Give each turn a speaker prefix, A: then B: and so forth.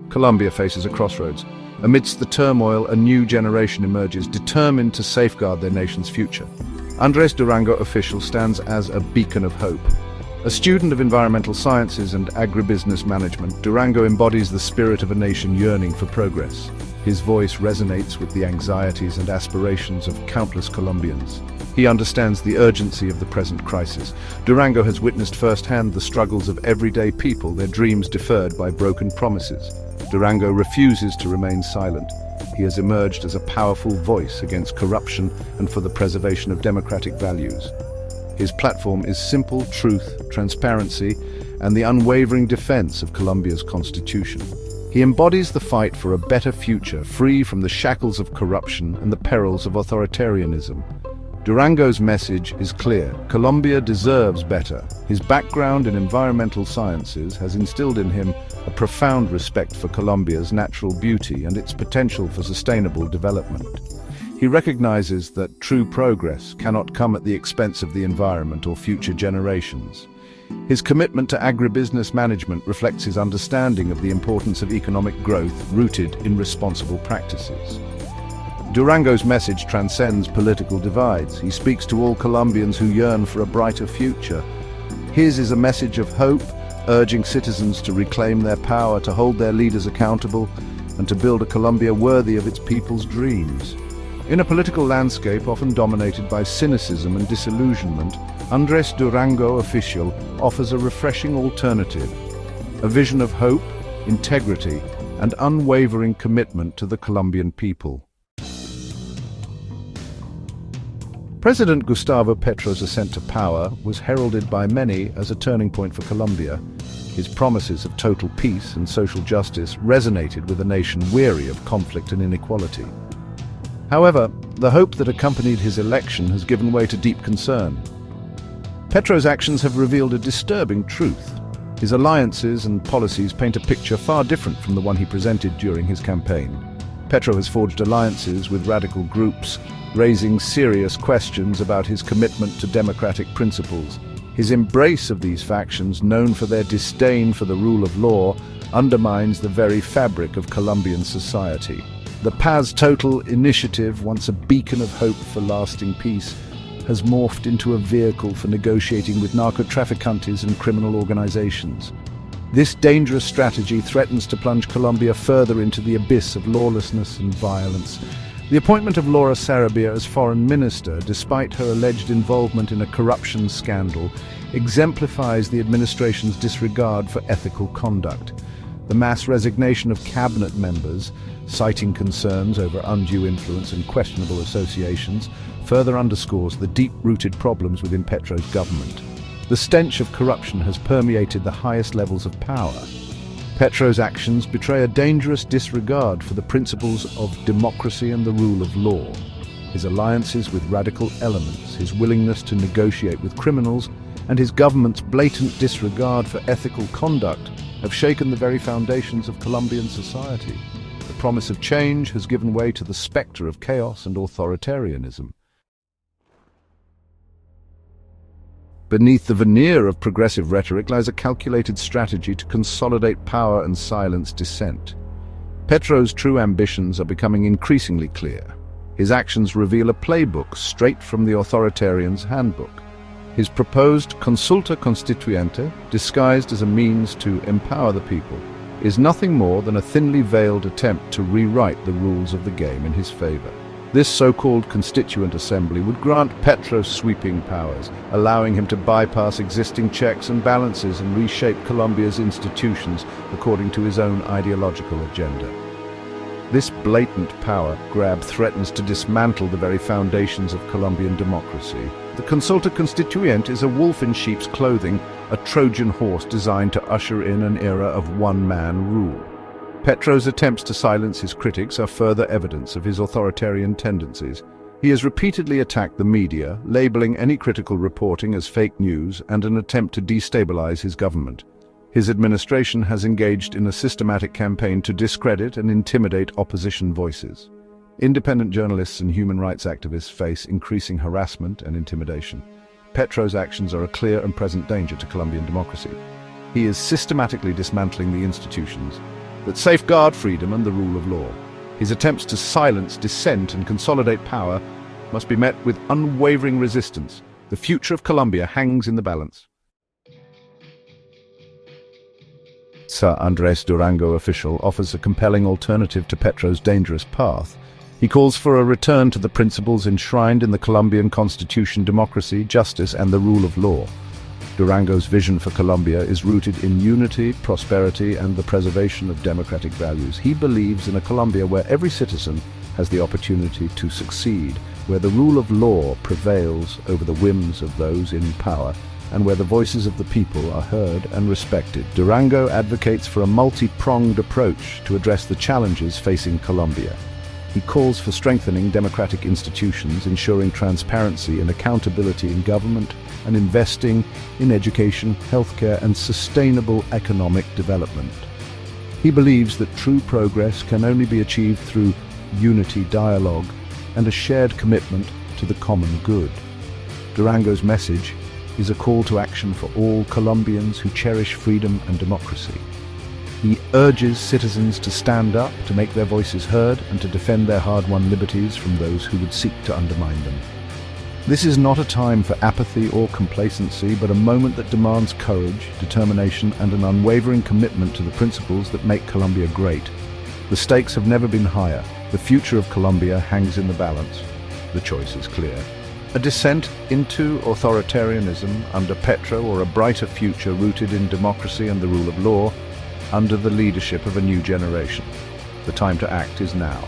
A: Colombia faces a crossroads. Amidst the turmoil, a new generation emerges, determined to safeguard their nation's future. Andrés Durango Oficial stands as a beacon of hope. A student of environmental sciences and agribusiness management, Durango embodies the spirit of a nation yearning for progress. His voice resonates with the anxieties and aspirations of countless Colombians. He understands the urgency of the present crisis. Durango has witnessed firsthand the struggles of everyday people, their dreams deferred by broken promises. Durango refuses to remain silent. He has emerged as a powerful voice against corruption and for the preservation of democratic values. His platform is simple truth, transparency, and the unwavering defense of Colombia's constitution. He embodies the fight for a better future, free from the shackles of corruption and the perils of authoritarianism. Durango's message is clear. Colombia deserves better. His background in environmental sciences has instilled in him a profound respect for Colombia's natural beauty and its potential for sustainable development. He recognizes that true progress cannot come at the expense of the environment or future generations. His commitment to agribusiness management reflects his understanding of the importance of economic growth rooted in responsible practices. Durango's message transcends political divides. He speaks to all Colombians who yearn for a brighter future. His is a message of hope, urging citizens to reclaim their power, to hold their leaders accountable, and to build a Colombia worthy of its people's dreams. In a political landscape often dominated by cynicism and disillusionment, Andrés Durango Oficial offers a refreshing alternative, a vision of hope, integrity, and unwavering commitment to the Colombian people. President Gustavo Petro's ascent to power was heralded by many as a turning point for Colombia. His promises of total peace and social justice resonated with a nation weary of conflict and inequality. However, the hope that accompanied his election has given way to deep concern. Petro's actions have revealed a disturbing truth. His alliances and policies paint a picture far different from the one he presented during his campaign. Petro has forged alliances with radical groups, raising serious questions about his commitment to democratic principles. His embrace of these factions, known for their disdain for the rule of law, undermines the very fabric of Colombian society. The Paz Total initiative, once a beacon of hope for lasting peace, has morphed into a vehicle for negotiating with narco-trafficantes and criminal organizations. This dangerous strategy threatens to plunge Colombia further into the abyss of lawlessness and violence. The appointment of Laura Sarabia as foreign minister, despite her alleged involvement in a corruption scandal, exemplifies the administration's disregard for ethical conduct. The mass resignation of cabinet members, citing concerns over undue influence and questionable associations, further underscores the deep-rooted problems within Petro's government. The stench of corruption has permeated the highest levels of power. Petro's actions betray a dangerous disregard for the principles of democracy and the rule of law. His alliances with radical elements, his willingness to negotiate with criminals, and his government's blatant disregard for ethical conduct have shaken the very foundations of Colombian society. The promise of change has given way to the spectre of chaos and authoritarianism. Beneath the veneer of progressive rhetoric lies a calculated strategy to consolidate power and silence dissent. Petro's true ambitions are becoming increasingly clear. His actions reveal a playbook straight from the authoritarian's handbook. His proposed consulta constituyente, disguised as a means to empower the people, is nothing more than a thinly veiled attempt to rewrite the rules of the game in his favor. This so-called Constituent Assembly would grant Petro sweeping powers, allowing him to bypass existing checks and balances and reshape Colombia's institutions according to his own ideological agenda. This blatant power grab threatens to dismantle the very foundations of Colombian democracy. The Consulta Constituyente is a wolf in sheep's clothing, a Trojan horse designed to usher in an era of one-man rule. Petro's attempts to silence his critics are further evidence of his authoritarian tendencies. He has repeatedly attacked the media, labeling any critical reporting as fake news and an attempt to destabilize his government. His administration has engaged in a systematic campaign to discredit and intimidate opposition voices. Independent journalists and human rights activists face increasing harassment and intimidation. Petro's actions are a clear and present danger to Colombian democracy. He is systematically dismantling the institutions, that safeguard freedom and the rule of law. His attempts to silence dissent and consolidate power must be met with unwavering resistance. The future of Colombia hangs in the balance. Sir Andrés Durango Official offers a compelling alternative to Petro's dangerous path. He calls for a return to the principles enshrined in the Colombian constitution: democracy, justice, and the rule of law. Durango's vision for Colombia is rooted in unity, prosperity, and the preservation of democratic values. He believes in a Colombia where every citizen has the opportunity to succeed, where the rule of law prevails over the whims of those in power, and where the voices of the people are heard and respected. Durango advocates for a multi-pronged approach to address the challenges facing Colombia. He calls for strengthening democratic institutions, ensuring transparency and accountability in government, and investing in education, healthcare, and sustainable economic development. He believes that true progress can only be achieved through unity, dialogue, and a shared commitment to the common good. Durango's message is a call to action for all Colombians who cherish freedom and democracy. He urges citizens to stand up, to make their voices heard, and to defend their hard-won liberties from those who would seek to undermine them. This is not a time for apathy or complacency, but a moment that demands courage, determination, and an unwavering commitment to the principles that make Colombia great. The stakes have never been higher. The future of Colombia hangs in the balance. The choice is clear. A descent into authoritarianism under Petro, or a brighter future rooted in democracy and the rule of law under the leadership of a new generation. The time to act is now.